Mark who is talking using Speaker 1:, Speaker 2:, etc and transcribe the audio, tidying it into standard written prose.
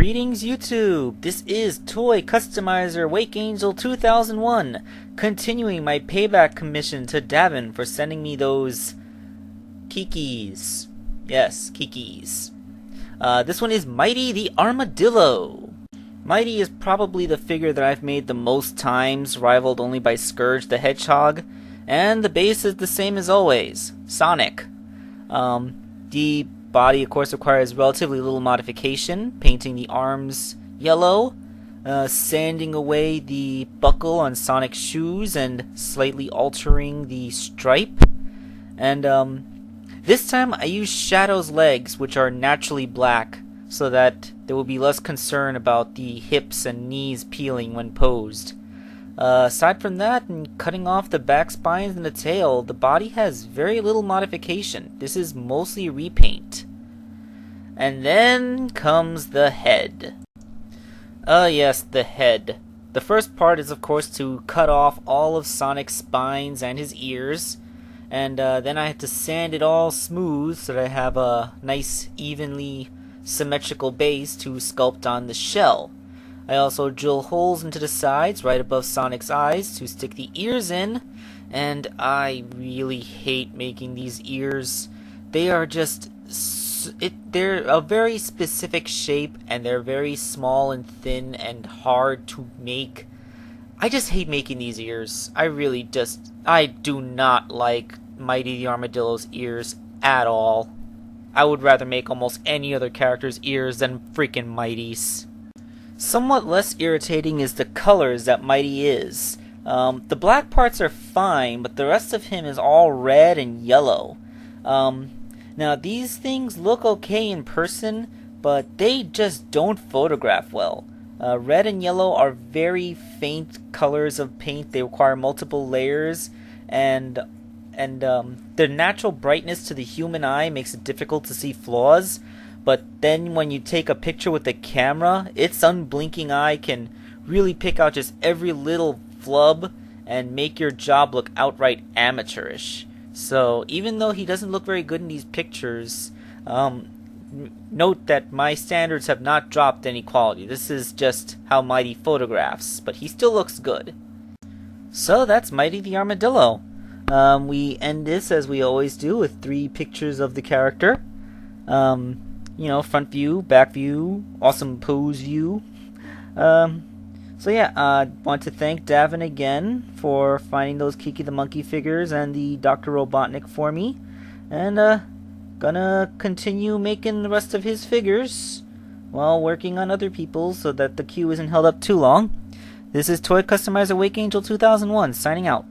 Speaker 1: Greetings YouTube! This is Toy Customizer Wake Angel 2001, continuing my payback commission to Davin for sending me those kikis. Yes, kikis. This one is Mighty the Armadillo. Mighty is probably the figure that I've made the most times, rivaled only by Scourge the Hedgehog, and the base is the same as always, Sonic. The body, of course, requires relatively little modification, painting the arms yellow, sanding away the buckle on Sonic's shoes, and slightly altering the stripe. And this time I used Shadow's legs, which are naturally black, so that there will be less concern about the hips and knees peeling when posed. Aside from that, and cutting off the back spines and the tail, the body has very little modification. This is mostly repaint. And then comes the head. Yes, the head. The first part is, of course, to cut off all of Sonic's spines and his ears. And then I have to sand it all smooth so that I have a nice, evenly symmetrical base to sculpt on the shell. I also drill holes into the sides right above Sonic's eyes to stick the ears in, and I really hate making these ears. They are just they're a very specific shape, and they're very small and thin and hard to make. I just hate making these ears. I do not like Mighty the Armadillo's ears at all. I would rather make almost any other character's ears than freaking Mighty's. Somewhat less irritating is the colors that Mighty is. The black parts are fine, but the rest of him is all red and yellow. Now these things look okay in person, but they just don't photograph well. Red and yellow are very faint colors of paint. They require multiple layers, and their natural brightness to the human eye makes it difficult to see flaws. But then when you take a picture with the camera, its unblinking eye can really pick out just every little flub and make your job look outright amateurish. So even though he doesn't look very good in these pictures, note that my standards have not dropped any quality. This is just how Mighty photographs, but he still looks good. So that's Mighty the Armadillo. We end this, as we always do, with 3 pictures of the character. You know, front view, back view, awesome pose view. So yeah, I want to thank Davin again for finding those Kiki the Monkey figures and the Dr. Robotnik for me. And gonna continue making the rest of his figures while working on other people's so that the queue isn't held up too long. This is Toy Customizer Wake Angel 2001, signing out.